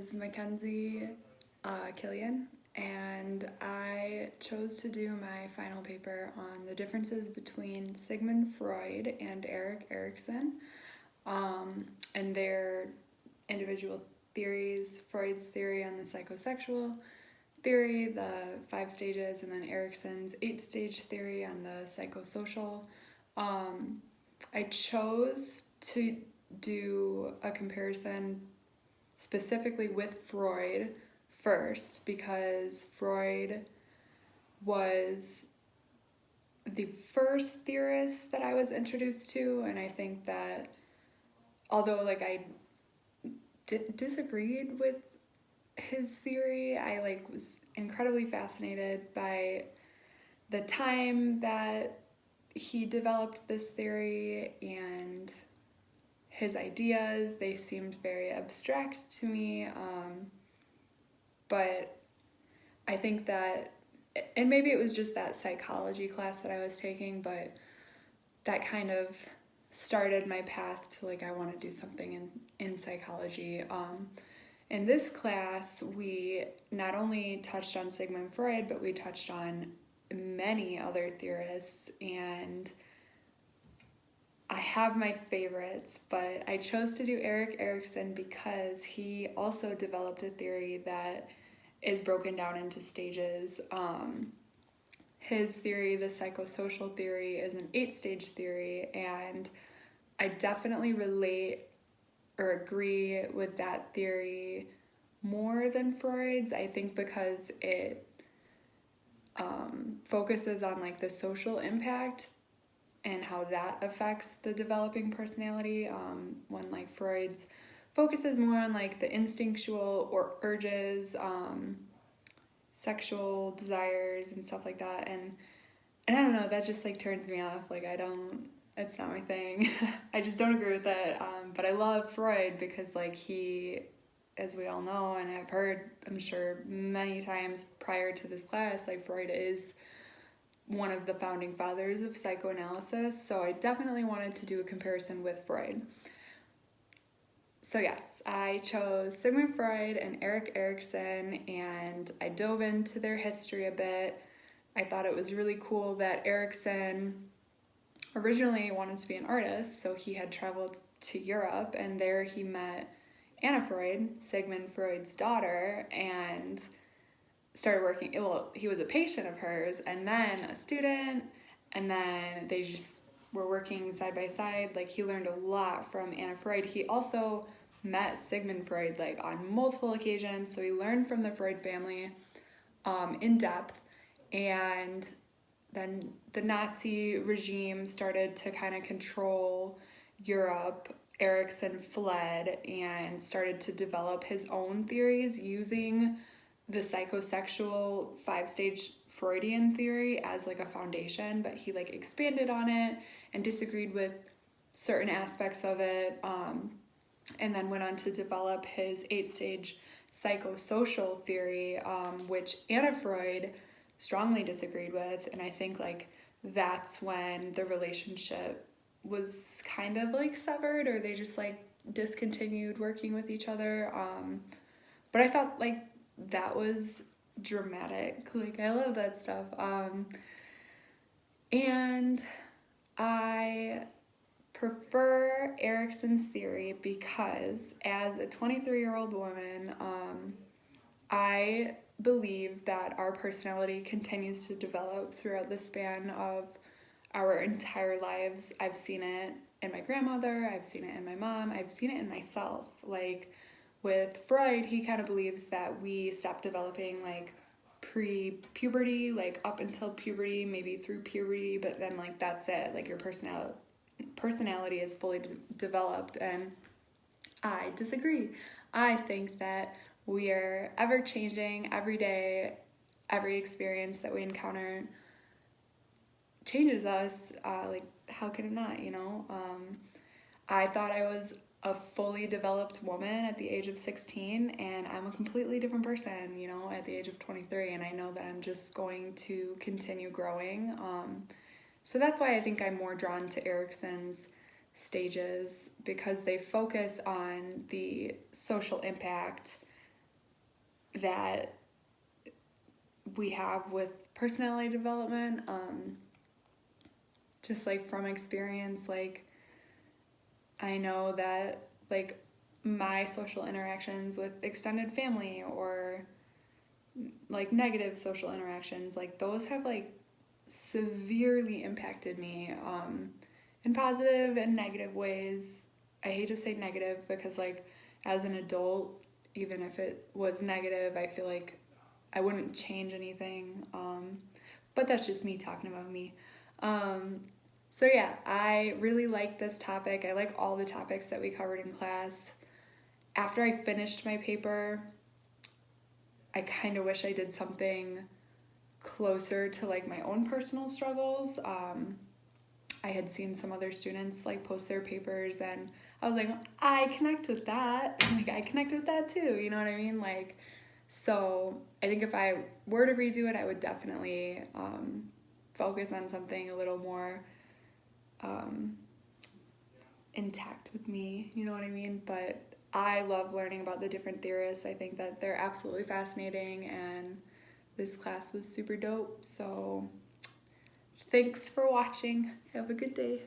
is Mackenzie Killian, and I chose to do my final paper on the differences between Sigmund Freud and Erikson, and their individual theories. Freud's theory on the psychosexual theory, the 5 stages, and then Erickson's 8-stage theory on the psychosocial. I chose to do a comparison specifically with Freud first because Freud was the first theorist that I was introduced to, and I think that although I disagreed with his theory, I was incredibly fascinated by the time that he developed this theory and his ideas. They seemed very abstract to me, but I think that, and maybe it was just that psychology class that I was taking, but that kind of started my path to I want to do something in psychology. In this class, we not only touched on Sigmund Freud, but we touched on many other theorists, and I have my favorites, but I chose to do Erikson because he also developed a theory that is broken down into stages. His theory, the psychosocial theory, is an 8-stage theory, and I definitely relate or agree with that theory more than Freud's. I think because it focuses on the social impact and how that affects the developing personality, when Freud's focuses more on the instinctual or urges, sexual desires and stuff like that, and I don't know, that just turns me off. It's not my thing. I just don't agree with it. But I love Freud because he, as we all know and have heard, I'm sure, many times prior to this class, Freud is one of the founding fathers of psychoanalysis. So I definitely wanted to do a comparison with Freud. So yes, I chose Sigmund Freud and Erickson, and I dove into their history a bit. I thought it was really cool that Erikson originally wanted to be an artist, so he had traveled to Europe, and there he met Anna Freud, Sigmund Freud's daughter, and started working. Well, he was a patient of hers, and then a student, and then they just were working side by side. He learned a lot from Anna Freud. He also met Sigmund Freud on multiple occasions, so he learned from the Freud family in depth. And then the Nazi regime started to kind of control Europe. Erikson fled and started to develop his own theories using the psychosexual 5-stage Freudian theory as a foundation, but he expanded on it and disagreed with certain aspects of it, and then went on to develop his 8-stage psychosocial theory, which Anna Freud strongly disagreed with, and I think that's when the relationship was kind of severed, or they just discontinued working with each other. But I felt that was dramatic. I love that stuff. And I prefer Erickson's theory because as a 23-year-old woman, I believe that our personality continues to develop throughout the span of our entire lives. I've seen it in my grandmother, I've seen it in my mom, I've seen it in myself. With Freud, he kind of believes that we stop developing pre-puberty, up until puberty, maybe through puberty, but then that's it. Your personality is fully developed, and I disagree. I think that we are ever changing every day. Every experience that we encounter changes us. How can it not, I thought I was a fully developed woman at the age of 16, and I'm a completely different person, at the age of 23, and I know that I'm just going to continue growing. So that's why I think I'm more drawn to Erickson's stages, because they focus on the social impact that we have with personality development, just like from experience. Like, I know that like my social interactions with extended family or like negative social interactions, like those have like severely impacted me in positive and negative ways. I hate to say negative because like as an adult, even if it was negative, I feel like I wouldn't change anything. But that's just me talking about me. So yeah, I really like this topic. I like all the topics that we covered in class. After I finished my paper, I kind of wish I did something closer to like my own personal struggles. I had seen some other students like post their papers and I was like, I connect with that. Like I connect with that too, you know what I mean? Like, so I think if I were to redo it, I would definitely focus on something a little more intact with me, you know what I mean? But I love learning about the different theorists. I think that they're absolutely fascinating, and this class was super dope. So thanks for watching. Have a good day.